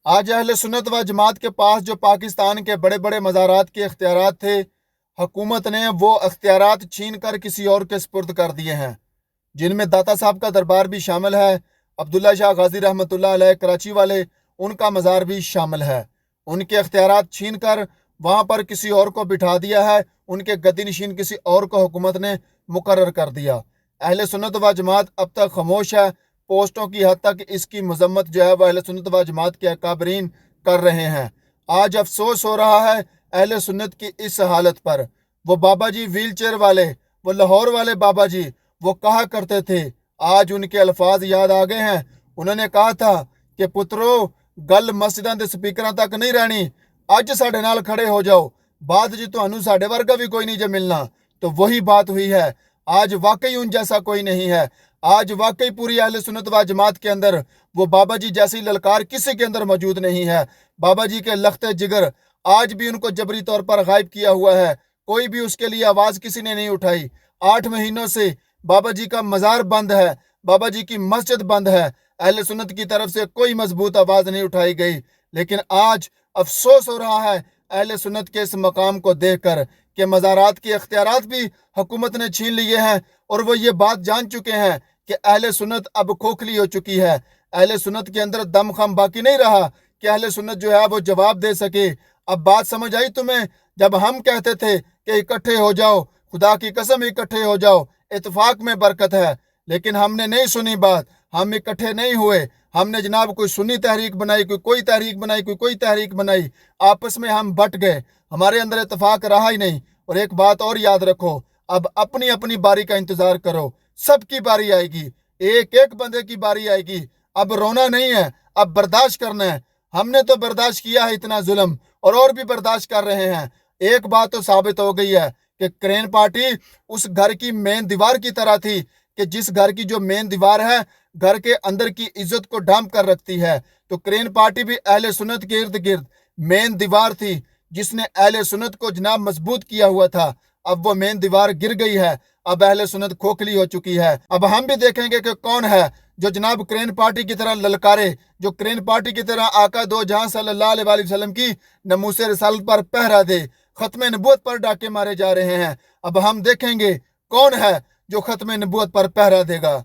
آج اہل سنت و جماعت کے پاس جو پاکستان کے بڑے بڑے مزارات کے اختیارات تھے، حکومت نے وہ اختیارات چھین کر کسی اور کے سپرد کر دیے ہیں، جن میں داتا صاحب کا دربار بھی شامل ہے، عبداللہ شاہ غازی رحمۃ اللہ علیہ کراچی والے، ان کا مزار بھی شامل ہے۔ ان کے اختیارات چھین کر وہاں پر کسی اور کو بٹھا دیا ہے، ان کے گدی نشین کسی اور کو حکومت نے مقرر کر دیا۔ اہل سنت و جماعت اب تک خاموش ہے، پوسٹوں کی حد تک اس کی مذمت جو ہے وہ اہل سنت و جماعت کے اکابرین کر رہے ہیں۔ آج افسوس ہو رہا ہے اہل سنت کی اس حالت پر۔ وہ بابا جی ویل چیئر والے، وہ لاہور والے بابا جی، وہ کہا کرتے تھے، آج ان کے الفاظ یاد آ گئے ہیں۔ انہوں نے کہا تھا کہ پترو گل مسجداں دے سپیکراں تک نہیں رہنی، اج ساڈے نال کھڑے ہو جاؤ، بعد جی تانوں ساڈے ورگا بھی کوئی نہیں جے ملنا۔ تو وہی بات ہوئی ہے، آج واقعی ان جیسا کوئی نہیں ہے۔ آج واقعی پوری اہل سنت و جماعت کے اندر وہ بابا جی جیسی للکار کسی کے اندر موجود نہیں ہے۔ بابا جی کے لخت جگر آج بھی ان کو جبری طور پر غائب کیا ہوا ہے، کوئی بھی اس کے لیے آواز کسی نے نہیں اٹھائی۔ 8 مہینوں سے بابا جی کا مزار بند ہے، بابا جی کی مسجد بند ہے، اہل سنت کی طرف سے کوئی مضبوط آواز نہیں اٹھائی گئی۔ لیکن آج افسوس ہو رہا ہے اہل سنت کے اس مقام کو دیکھ کر کہ مزارات کے اختیارات بھی حکومت نے چھین لیے ہیں، اور وہ یہ بات جان چکے ہیں کہ اہل سنت اب کھوکھلی ہو چکی ہے۔ اہل سنت کے اندر دم خم باقی نہیں رہا کہ اہل سنت جو ہے وہ جواب دے سکے۔ اب بات سمجھ آئی تمہیں؟ جب ہم کہتے تھے کہ اکٹھے ہو جاؤ، خدا کی قسم اکٹھے ہو جاؤ، اتفاق میں برکت ہے، لیکن ہم نے نہیں سنی بات، ہم اکٹھے نہیں ہوئے۔ ہم نے جناب کوئی سنی تحریک بنائی، کوئی تحریک بنائی، کوئی تحریک بنائی، آپس میں ہم بٹ گئے، ہمارے اندر اتفاق رہا ہی نہیں۔ اور ایک بات اور یاد رکھو، اب اپنی اپنی باری کا انتظار کرو، سب کی باری آئے گی، ایک ایک بندے کی باری آئے گی۔ اب رونا نہیں ہے، اب برداشت کرنا ہے۔ ہم نے تو برداشت کیا ہے اتنا ظلم، اور بھی برداشت کر رہے ہیں۔ ایک بات تو ثابت ہو گئی ہے کہ کرین پارٹی اس گھر کی مین دیوار کی طرح تھی کہ جس گھر کی جو مین دیوار ہے گھر کے اندر کی عزت کو ڈھانپ کر رکھتی ہے، تو کرین پارٹی بھی اہل سنت کے ارد گرد مین دیوار تھی جس نے اہل سنت کو جناب مضبوط کیا ہوا تھا۔ اب وہ مین دیوار گر گئی ہے، اب اہل سنت کھوکھلی ہو چکی ہے۔ اب ہم بھی دیکھیں گے کہ کون ہے جو جناب کرین پارٹی کی طرح للکارے، جو کرین پارٹی کی طرح آقا دو جہاں صلی اللہ علیہ وآلہ وسلم کی ناموس رسالت پر پہرا دے، ختم نبوت پر ڈاکے مارے جا رہے ہیں۔ اب ہم دیکھیں گے کون ہے جو ختم نبوت پر پہرا دے گا۔